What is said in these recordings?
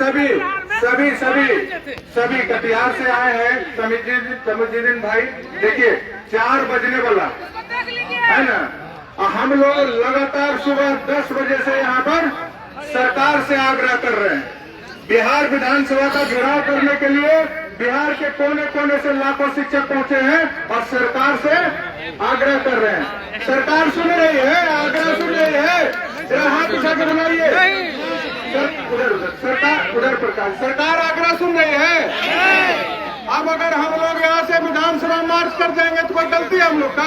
सभी सभी सभी सभी कटिहार से आए हैं। तमुद्दीन भाई, देखिए 4 बजने वाला है ना, हम लोग लगातार सुबह 10 बजे से यहाँ पर सरकार से आग्रह कर रहे हैं। बिहार विधानसभा का घेराव करने के लिए बिहार के कोने कोने से लाखों शिक्षक पहुंचे हैं और सरकार से आग्रह कर रहे हैं। सरकार सुन रही है, आग्रह सुन रही है। जरा हाथ उठा के बनाइए। उधर प्रकाश, सरकार आग्रह सुन रही है। अब अगर हम लोग यहाँ से विधानसभा मार्च कर जाएंगे तो कोई गलती है हम लोग का?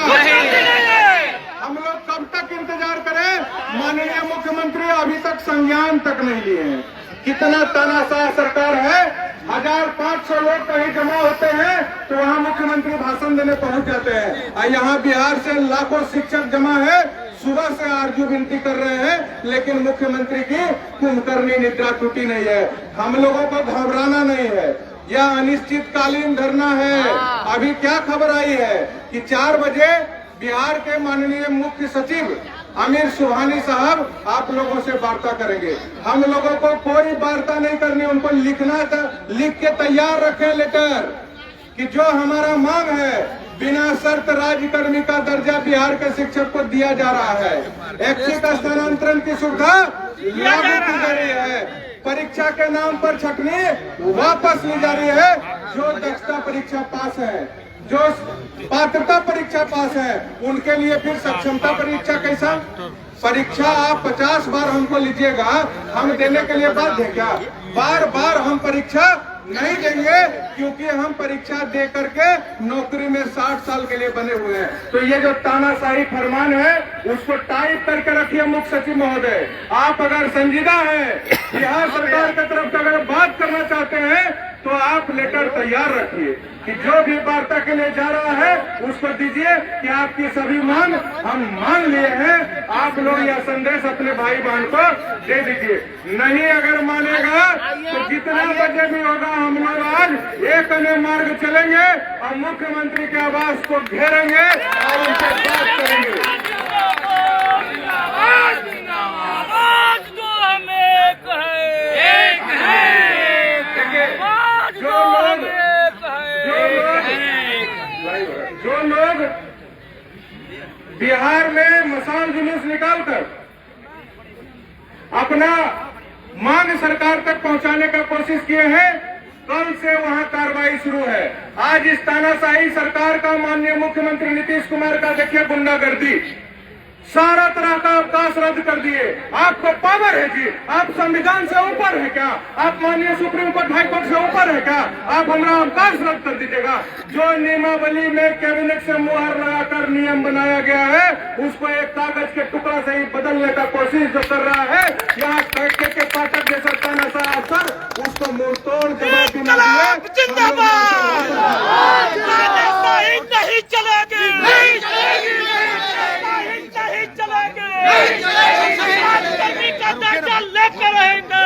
हम लोग कब तक इंतजार करें? माननीय मुख्यमंत्री अभी तक संज्ञान तक नहीं लिए हैं। कितना तानाशाह सरकार है। 1500 लोग कहीं जमा होते हैं तो वहाँ मुख्यमंत्री भाषण देने पहुंच जाते हैं, और यहाँ बिहार से लाखों शिक्षक जमा है, सुबह से आरजू विनती कर रहे हैं, लेकिन मुख्यमंत्री की कुंभकर्णी निद्रा टूटी नहीं है। हम लोगों को घबराना नहीं है, यह अनिश्चितकालीन धरना है। अभी क्या खबर आई है कि 4 बजे बिहार के माननीय मुख्य सचिव आमिर सुबहानी साहब आप लोगों से वार्ता करेंगे। हम लोगों को कोई वार्ता नहीं करनी, उनको लिख के तैयार रखें लेटर कि जो हमारा मांग है बिना शर्त राज्यकर्मी का दर्जा बिहार के शिक्षक को दिया जा रहा है। ऐच्छिक स्थानांतरण की सुविधा लागू की जा रही है। परीक्षा के नाम पर छटनी वापस ली जा रही है। जो दक्षता परीक्षा पास है, जो पात्रता परीक्षा पास है, उनके लिए फिर सक्षमता परीक्षा कैसा? परीक्षा आप 50 बार हमको लीजिएगा, हम देने के लिए बाध्य क्या? बार बार हम परीक्षा नहीं देंगे, क्योंकि हम परीक्षा दे करके नौकरी में 60 साल के लिए बने हुए हैं। तो ये जो तानाशाही फरमान है उसको टाइप करके रखिए मुख्य सचिव महोदय। आप अगर संजीदा है, बिहार सरकार की तरफ से अगर बात करना चाहते हैं तो आप लेटर तैयार रखिए कि जो भी वार्ता के लिए जा रहा है उसको दीजिए कि आपकी सभी मांग हम मान लिए हैं। आप लोग यह संदेश अपने भाई बहन को दे दीजिए। नहीं अगर मानेगा तो जितना बजे भी होगा हम लोग आज एक अन्य मार्ग चलेंगे और मुख्यमंत्री के आवास को घेरेंगे और उनसे बात करेंगे। जो लोग बिहार में मसाल जुलूस निकालकर अपना मांग सरकार तक पहुंचाने का कोशिश किए हैं, कल से वहां कार्रवाई शुरू है। आज इस तानाशाही सरकार का माननीय मुख्यमंत्री नीतीश कुमार का देखिए गुंडागर्दी, सारा तरह का अवकाश रद्द कर दिए। आपको पावर है जी, आप संविधान से ऊपर है क्या? आप माननीय सुप्रीम कोर्ट हाई कोर्ट से ऊपर है क्या? आप हमारा अवकाश रद्द कर दीजिएगा। जो नियमावली में कैबिनेट से मुहर लगाकर नियम बनाया गया है उसको एक कागज के टुकड़ा से ही बदलने का कोशिश जो कर रहा है, यहाँ के पाठक जैसा तानाशाह अफसर उसको मुंहतोड़ जवाब देना नहीं चलेगी। का दर्जा लेकर रहेंगे।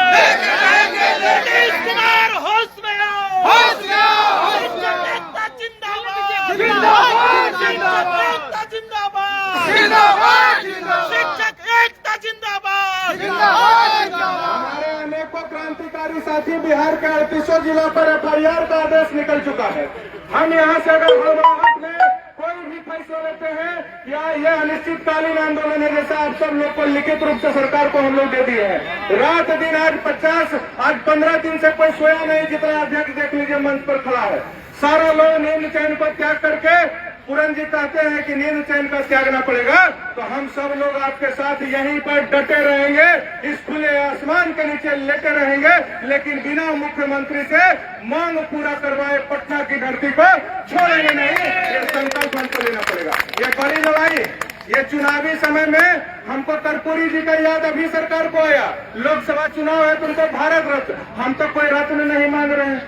नीतीश कुमार होश में आओ। जनता जिंदाबाद, जनता जिंदाबाद, शिक्षक एकता जिंदाबाद। हमारे अनेकों क्रांतिकारी साथी बिहार के 38 जिला पर FIR का आदेश निकल चुका है। हम यहाँ से अगर हड़बड़ाहट में कोई भी फैसला लेते हैं या यह अनिश्चितकालीन आंदोलन है, जैसे आप सब लोग को लिखित रूप से सरकार को हम लोग दे दिए हैं। रात दिन आज 15 दिन से कोई सोया नहीं, जितना अध्यक्ष देख लीजिए मंच पर खड़ा है। सारा लोग नींद चैन को त्याग करके, पूरन जी कहते हैं कि नींद चैन का त्यागना पड़ेगा, तो हम सब लोग आपके साथ यहीं पर डटे रहेंगे, इस खुले आसमान के नीचे लेटे रहेंगे, लेकिन बिना मुख्यमंत्री से मांग पूरा करवाए पटना की धरती को छोड़ेंगे नहीं। ये संकल्प हमको लेना पड़ेगा। ये बड़ी लड़ाई, ये चुनावी समय में हमको कर्पूरी जी का याद अभी सरकार को आया। लोकसभा चुनाव है तो उनको भारत रत्न, हम तो कोई रत्न नहीं मांग रहे हैं,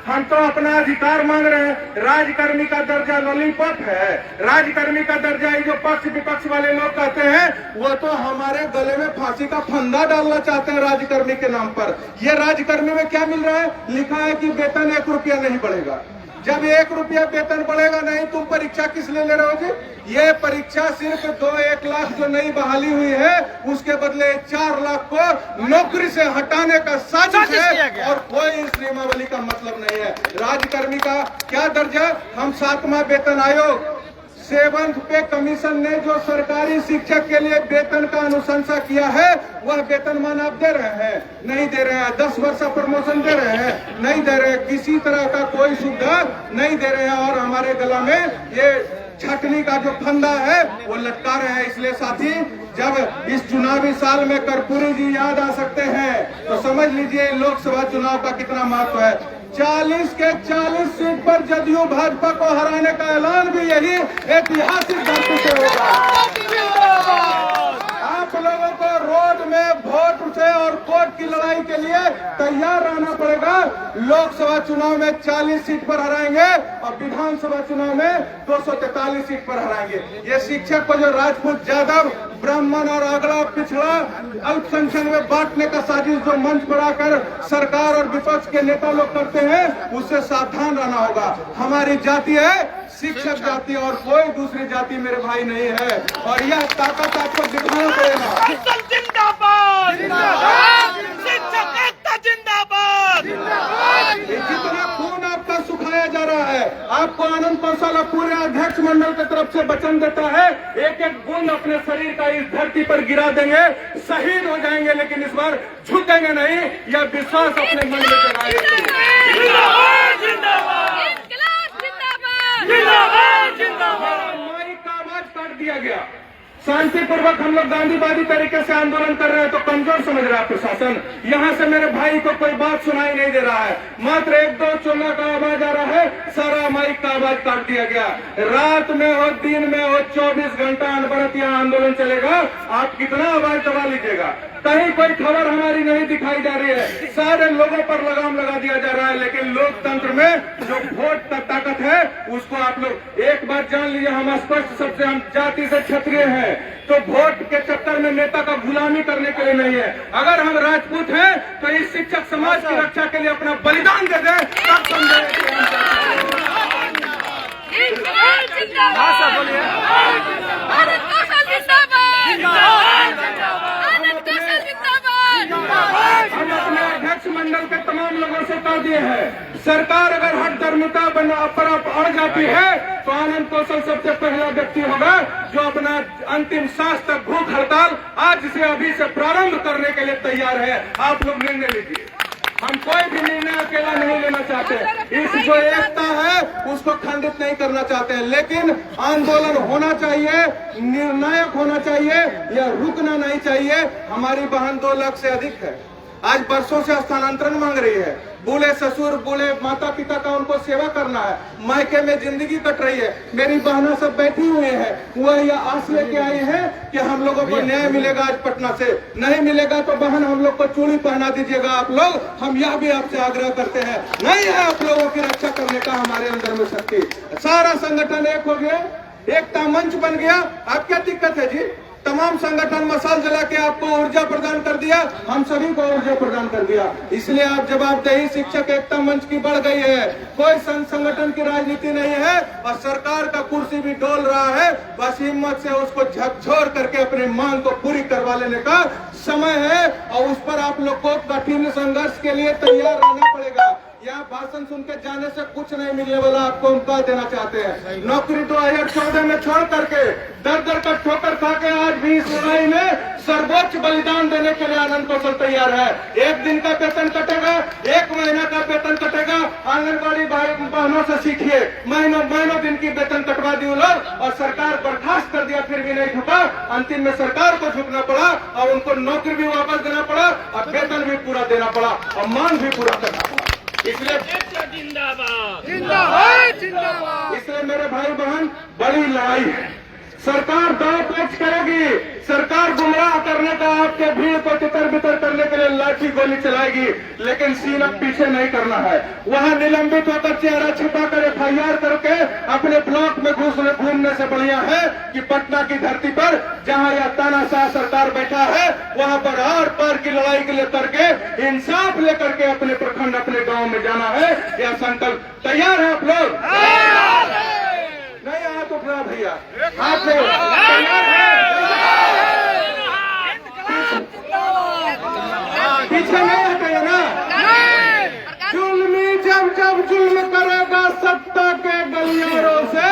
हम तो अपना अधिकार मांग रहे हैं। राजकर्मी का दर्जा लॉलीपॉप है, राजकर्मी का दर्जा ये जो पक्ष विपक्ष वाले लोग कहते हैं वो तो हमारे गले में फांसी का फंदा डालना चाहते हैं राजकर्मी के नाम पर। ये राजकर्मी में क्या मिल रहा है? लिखा है कि वेतन 1 रुपया नहीं बढ़ेगा। जब 1 रुपया वेतन बढ़ेगा नहीं, तुम परीक्षा किस लिए ले रहे हो जी? ये परीक्षा सिर्फ 1 लाख जो नई बहाली हुई है उसके बदले 4 लाख को नौकरी से हटाने का साजिश है और कोई इस नियमावली का मतलब नहीं है। राज्यकर्मी का क्या दर्जा? हम 7वां वेतन आयोग 7th पे कमीशन ने जो सरकारी शिक्षक के लिए वेतन का अनुशंसा किया है वह वेतनमान आप दे रहे हैं? नहीं दे रहे हैं। 10 वर्ष का प्रमोशन दे रहे हैं? नहीं दे रहे हैं। किसी तरह का कोई सुविधा नहीं दे रहे हैं और हमारे गला में ये छटनी का जो फंदा है वो लटका रहे हैं। इसलिए साथी, जब इस चुनावी साल में कर्पूरी जी याद आ सकते हैं तो समझ लीजिए लोकसभा चुनाव का कितना महत्व है। 40 के 40 सीट पर जदयू भाजपा को हराने का ऐलान भी यही ऐतिहासिक धरती से होगा। आप लोगों को रोड में वोट से और कोर्ट की लड़ाई के लिए तैयार रहना पड़ेगा। लोकसभा चुनाव में 40 सीट पर हराएंगे और विधानसभा चुनाव में 243 सीट पर हराएंगे। ये शिक्षक को जो राजपूत, यादव, ब्राह्मण और अगड़ा पिछड़ा अल्पसंख्यक में बांटने का साजिश जो मंच बढ़ाकर सरकार और विपक्ष के नेता लोग करते हैं उससे सावधान रहना होगा। हमारी जाति है शिक्षक जाति और कोई दूसरी जाति मेरे भाई नहीं है और यह ताकत आपको दिखाना पड़ेगा। जिंदाबाद, शिक्षक एकता जिंदाबाद। जितना खून आपका सुखाया जा रहा है, आपको आनंद कौशल पूरे अध्यक्ष मंडल की तरफ से वचन देता है, एक एक बूंद अपने शरीर का इस धरती पर गिरा देंगे, शहीद हो जाएंगे, लेकिन इस बार झुकेंगे नहीं। यह विश्वास अपने मन में जगाएंगे। माइक का आवाज काट दिया गया। शांतिपूर्वक हम लोग गांधीवादी तरीके से आंदोलन कर रहे हैं तो कमजोर समझ रहा है प्रशासन। यहाँ से मेरे भाई को कोई बात सुनाई नहीं दे रहा है, मात्र 1-2 चोला का आवाज आ रहा है, सारा माइक का आवाज काट दिया गया। रात में हो दिन में हो 24 घंटा अनवरत यहाँ आंदोलन चलेगा। आप कितना आवाज दबा लीजिएगा, कहीं कोई खबर हमारी नहीं दिखाई जा रही है। सारे लोगों पर लगाम लगा दिया जा रहा है, लेकिन लोकतंत्र में जो वोट का ताकत है उसको आप लोग एक बार जान लीजिए। हम स्पष्ट सबसे, हम जाति से क्षत्रिय हैं तो वोट के चक्कर में नेता का गुलामी करने के लिए नहीं है। अगर हम राजपूत हैं तो इस शिक्षक समाज की रक्षा के लिए अपना बलिदान दे दें, तब समझेंगे। हम अपने अध्यक्ष मंडल के तमाम लोगों से कह दिए हैं, सरकार अगर हट धर्मिता पर अड़ जाती है तो आनंद कौशल सबसे पहला व्यक्ति होगा जो अपना अंतिम सांस तक भूख हड़ताल आज से अभी से प्रारंभ करने के लिए तैयार है। आप लोग निर्णय लीजिए। हम कोई भी निर्णय अकेला नहीं लेना चाहते। इस जो एकता है उसको खंडित नहीं करना चाहते हैं, लेकिन आंदोलन होना चाहिए, निर्णायक होना चाहिए, यह रुकना नहीं चाहिए। हमारी बहन 2 लाख से अधिक है, आज बरसों से स्थानांतरण मांग रही है। बूढ़े ससुर, बूढ़े माता पिता का उनको सेवा करना है, मायके में जिंदगी कट रही है। मेरी बहना सब बैठी हुई है, वह यह आस लेके आई है कि हम लोगों को न्याय मिलेगा। आज पटना से नहीं मिलेगा तो बहन हम लोग को चूड़ी पहना दीजिएगा आप लोग। हम यह भी आपसे आग्रह करते हैं, नहीं है आप लोगों की रक्षा करने का हमारे अंदर में शक्ति। सारा संगठन एक हो गया, एकता मंच बन गया। अब क्या दिक्कत है जी? तमाम संगठन मसाल जला के आपको ऊर्जा प्रदान कर दिया, हम सभी को ऊर्जा प्रदान कर दिया। इसलिए आप जवाबदेही शिक्षक एकता मंच की बढ़ गई है। कोई संगठन की राजनीति नहीं है और सरकार का कुर्सी भी डोल रहा है। बस हिम्मत से उसको झकझोर करके अपनी मांग को पूरी करवा लेने का समय है और उस पर आप लोग को कठिन संघर्ष के लिए तैयार रहना पड़ेगा। यहाँ भाषण सुन के जाने से कुछ नहीं मिलने वाला, आपको हम कह देना चाहते हैं। नौकरी 2014 में छोड़ करके दर का ठोकर खा के आज भी इस लड़ाई में सर्वोच्च बलिदान देने के लिए आनंद कौशल तैयार है। 1 दिन का वेतन कटेगा, 1 महीना का वेतन कटेगा। आंगनबाड़ी बहनों से सीखिए, महीनों दिन की वेतन कटवा दी लोग और सरकार बर्खास्त कर दिया, फिर भी नहीं झुका। अंतिम में सरकार को झुकना पड़ा और उनको नौकरी भी वापस देना पड़ा और वेतन भी पूरा देना पड़ा और मांग भी पूरा करना पड़ा। इसलिए जिंदाबाद, इसलिए मेरे भाई बहन, बड़ी लड़ाई है, सरकार दाव पेच करेगी, सरकार गुमराह करने का आपके भीड़ को तितर बितर करने के लिए लाठी गोली चलाएगी, लेकिन सीना पीछे नहीं करना है। वहां निलंबित होकर चेहरा छिपाकर FIR करके अपने ब्लॉक में घूमने से बढ़िया है कि पटना की धरती पर जहां यह तानाशाह सरकार बैठा है वहां पर आर पार की लड़ाई के लिए करके इंसाफ लेकर के अपने प्रखंड अपने गांव में जाना है। यह संकल्प तैयार है आप लोग? नहीं हाथ उठा भैया, हाथ नहीं तैयार है? पीछे नहीं हटेगा ना? जुल्मी जब जब जुल्म करेगा सत्ता के गलियारों से,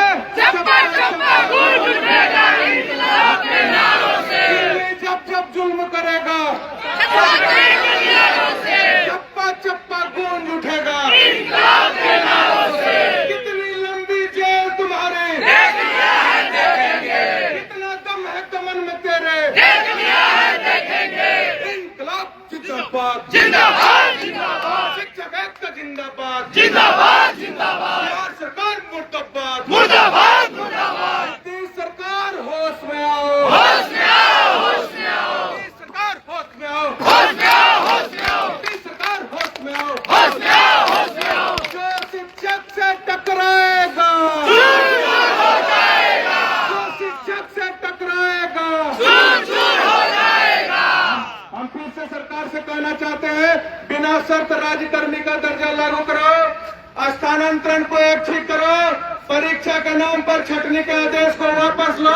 जुल्मी जब जब जुल्म करेगा चप्पा चप्पा गूंज उठेगा। कितनी लंबी जेल तुम्हारे, कितना दम है दमन में तेरे, इंकलाब जिंदाबाद, जिंदाबाद जिंदाबाद, शिक्षक एकता जिंदाबाद, जिंदाबाद जिंदाबाद, बिहार सरकार मुर्दाबाद, मुर्दाबाद मुर्दाबाद, नीतीश सरकार होश में आओ, होश में आओ, होश में आओ, नीतीश सरकार होश में आओ, होश में आओ, होश में आओ, नीतीश सरकार होश में आओ, होश में आओ, होश में आओ, जो शिक्षक से टकराएगा, चूर हो जाएगा, जो शिक्षक से टकराएगा, चूर हो जाएगा। हम फिर से सरकार से कहना चाहते हैं, बिना शर्त राज्यकर्मी का दर्जा लागू करो, स्थानांतरण को ऐच्छिक करो, परीक्षा के नाम पर छटनी के आदेश को वापस लो,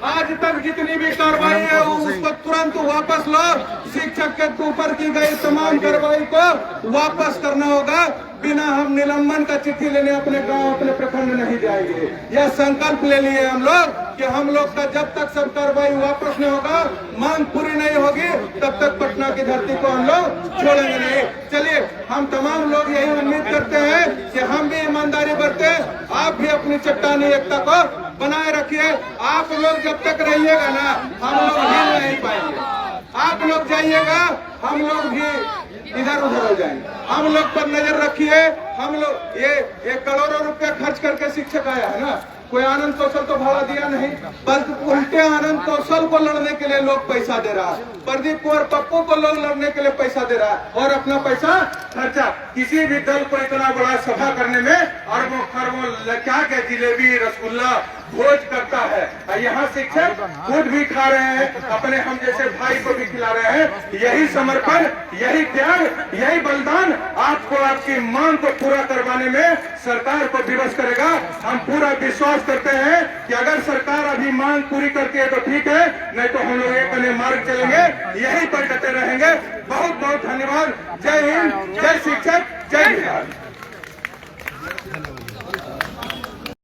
आज तक जितनी भी कार्रवाई है उसको तुरंत वापस लो, शिक्षक के ऊपर की गई तमाम कार्रवाई को वापस करना होगा। बिना हम निलंबन का चिट्ठी लेने अपने गांव अपने प्रखंड नहीं जाएंगे। यह संकल्प ले लिए हम लोग कि हम लोग का जब तक सब कार्रवाई वापस नहीं होगा, मांग पूरी नहीं होगी, तब तक पटना की धरती को हम लोग छोड़ेंगे नहीं। चलिए, हम तमाम लोग यही उम्मीद करते हैं कि हम भी ईमानदारी बरते, आप भी अपनी चट्टानी एकता को बनाए रखिए। आप लोग जब तक रहिएगा ना, हम लोग हिल नहीं पाएंगे। आप लोग जाइएगा, हम लोग भी इधर उधर हो जाएंगे। हम लोग पर नजर रखिए। हम लोग ये करोड़ों रुपया खर्च करके शिक्षक आया है ना, कोई आनंद कौशल तो भाड़ा दिया नहीं, बल्कि उल्टे आनंद कौशल को लड़ने के लिए लोग पैसा दे रहा है। प्रदीप कुमार पप्पू को लोग लड़ने के लिए पैसा दे रहा है और अपना पैसा खर्चा किसी भी दल को इतना बड़ा सभा करने में अरबों खरबों क्या क्या जिलेबी रसगुल्ला भोज करता है। यहाँ शिक्षक खुद भी खा रहे हैं, अपने हम जैसे भाई को भी खिला रहे हैं। यही समर्पण, यही त्याग, यही बलिदान आपको आपकी मांग को पूरा करवाने में सरकार को विवश करेगा। हम पूरा विश्वास करते हैं कि अगर सरकार अभी मांग पूरी करती है तो ठीक है, नहीं तो हम लोग एक अन्य मार्ग चलेंगे, यही पर डटे रहेंगे। बहुत बहुत धन्यवाद। जय हिंद, जय शिक्षक, जय बिहार।